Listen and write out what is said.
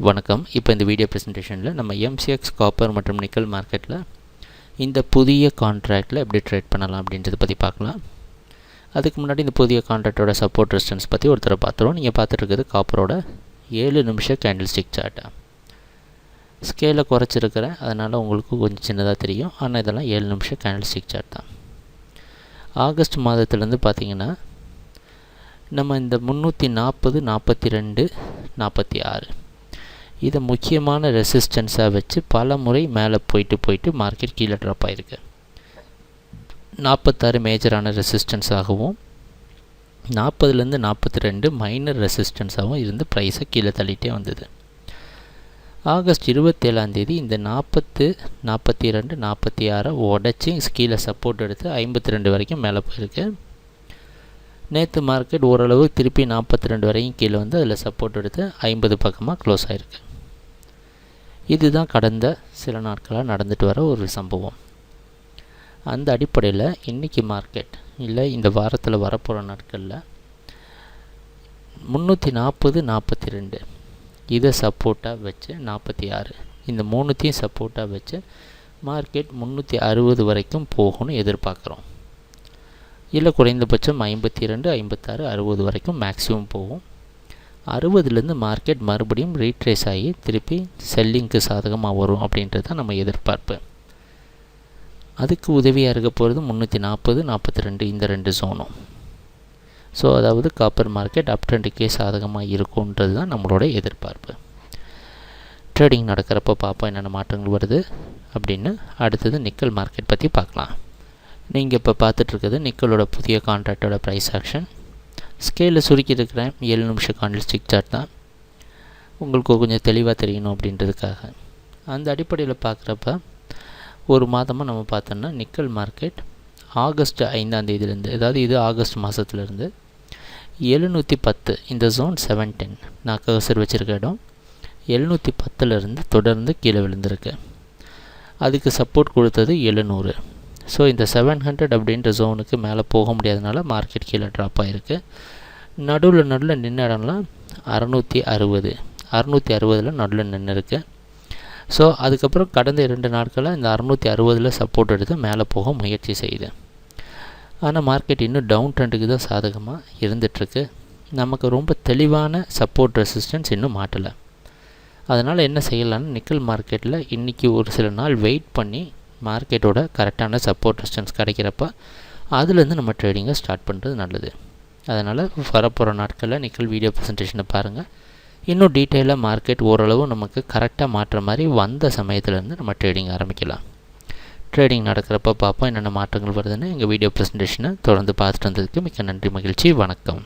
வணக்கம். இப்போ இந்த வீடியோ ப்ரெசன்டேஷனில் நம்ம எம்சிஎக்ஸ் காப்பர் மற்றும் நிக்கல் மார்க்கெட்டில் இந்த புதிய கான்ட்ராக்டில் எப்படி ட்ரேட் பண்ணலாம் அப்படின்றத பற்றி பார்க்கலாம். அதுக்கு முன்னாடி இந்த புதிய கான்ட்ராக்டோட சப்போர்ட் ரெசிஸ்டன்ஸ் பற்றி ஒருத்தரை பார்த்துருவோம். நீங்கள் பார்த்துட்டு இருக்கிறது காப்பரோட 7 நிமிஷ கேண்டில் ஸ்டிக் சார்ட்டை. ஸ்கேலை குறைச்சிருக்கிறேன், அதனால் உங்களுக்கு கொஞ்சம் சின்னதாக தெரியும். ஆனால் இதெல்லாம் 7 நிமிஷ கேண்டில் ஸ்டிக் சார்ட் தான். ஆகஸ்ட் மாதத்துலேருந்து பார்த்திங்கன்னா நம்ம இந்த 340, 42, 46 இதை முக்கியமான ரெசிஸ்டன்ஸாக வச்சு பல முறை மேலே போயிட்டு மார்க்கெட் கீழே ட்ராப் ஆகிருக்கு. 46 மேஜரான ரெசிஸ்டன்ஸாகவும் 40லேருந்து 42 மைனர் ரெசிஸ்டன்ஸாகவும் இருந்து ப்ரைஸை கீழே தள்ளிகிட்டே வந்தது. ஆகஸ்ட் 27 இந்த 40, 42, 46 உடச்சி கீழே சப்போர்ட் எடுத்து 52 வரைக்கும் மேலே போயிருக்கு. நேற்று மார்க்கெட் ஓரளவு திருப்பி 42 வரைக்கும் கீழே வந்து அதில் சப்போர்ட் எடுத்து 50 பக்கமாக க்ளோஸ் ஆகிருக்கு. இதுதான் கடந்த சில நாட்களாக நடந்துட்டு வர ஒரு சம்பவம். அந்த அடிப்படையில் இன்றைக்கி மார்க்கெட் இல்லை இந்த வாரத்தில் வரப்போகிற நாட்களில் 340, 42 இதை சப்போர்ட்டாக வச்சு 46 இந்த மூணுத்தையும் சப்போர்ட்டாக வச்சு மார்க்கெட் 360 வரைக்கும் போகணும்னு எதிர்பார்க்குறோம். இல்லை குறைந்தபட்சம் 52, 56, 60 வரைக்கும் மேக்ஸிமம் போகும். 60லேருந்து மார்க்கெட் மறுபடியும் ரீட்ரேஸ் ஆகி திருப்பி செல்லிங்க்கு சாதகமாக வரும் அப்படின்றது தான் நம்ம எதிர்பார்ப்பு. அதுக்கு உதவியாக இருக்க போகிறது 340, 42 இந்த 2 ஜோனும். ஸோ அதாவது காப்பர் மார்க்கெட் அப் ட்ரெண்டுக்கே சாதகமாக இருக்குன்றது தான் நம்மளோட எதிர்பார்ப்பு. ட்ரேடிங் நடக்கிறப்ப பார்ப்போம் என்னென்ன மாற்றங்கள் வருது அப்படின்னு. அடுத்தது நிக்கல் மார்க்கெட் பற்றி பார்க்கலாம். நீங்கள் இப்போ பார்த்துட்ருக்கிறது நிக்கலோட புதிய கான்ட்ராக்டோட ப்ரைஸ் ஆக்ஷன். ஸ்கேலில் சுருக்கிட்டு இருக்கிறேன். 7 நிமிஷம் காண்டில் ஸ்டிக் சார்ட் தான், உங்களுக்கு கொஞ்சம் தெளிவாக தெரியணும் அப்படின்றதுக்காக. அந்த அடிப்படையில் பார்க்குறப்ப ஒரு மாதமாக நம்ம பார்த்தோன்னா நிக்கல் மார்க்கெட் ஆகஸ்ட் 5 அதாவது இது ஆகஸ்ட் மாதத்துலேருந்து 710 இந்த ஜோன் 710 நான் கர்சர் வச்சுருக்க இடம் 710லேருந்து தொடர்ந்து கீழே விழுந்திருக்கு. அதுக்கு சப்போர்ட் கொடுத்தது 700. ஸோ இந்த 700 அப்படின்ற ஜோனுக்கு மேலே போக முடியாதனால மார்க்கெட் கீழே ட்ராப் ஆகிருக்கு. நடுவில் நின்ன இடம்லாம் 660, 660 நடுவில் நின்று இருக்கு. ஸோ அதுக்கப்புறம் கடந்த 2 நாட்களாக இந்த 660 சப்போர்ட் எடுத்து மேலே போக முயற்சி செய்யுது. ஆனால் மார்க்கெட் இன்னும் டவுன் ட்ரெண்டுக்கு தான் சாதகமாக இருந்துகிட்ருக்கு. நமக்கு ரொம்ப தெளிவான சப்போர்ட் ரெசிஸ்டன்ஸ் இன்னும் மாட்டலை. அதனால் என்ன செய்யலான்னு நிக்கல் மார்க்கெட்டில் இன்றைக்கி ஒரு சில நாள் வெயிட் பண்ணி மார்க்கெட்டோட கரெக்டான சப்போர்ட் ரெசிஸ்டன்ஸ் கிடைக்கிறப்ப அதுலேருந்து நம்ம ட்ரேடிங்கை ஸ்டார்ட் பண்ணுறது நல்லது. அதனால் வரப்போகிற நாட்களில் நிக்கல் வீடியோ ப்ரெசன்டேஷனை பாருங்கள். இன்னும் டீட்டெயிலாக மார்க்கெட் ஓரளவு நமக்கு கரெக்டாக மாற்றுற மாதிரி வந்த சமயத்துலேருந்து நம்ம ட்ரேடிங் ஆரம்பிக்கலாம். ட்ரேடிங் நடக்கிறப்ப பார்ப்போம் என்னென்ன மாற்றங்கள் வருதுன்னு. எங்கள் வீடியோ ப்ரெசன்டேஷனை தொடர்ந்து பார்த்துட்டு வந்ததுக்கு மிக்க நன்றி, மகிழ்ச்சி, வணக்கம்.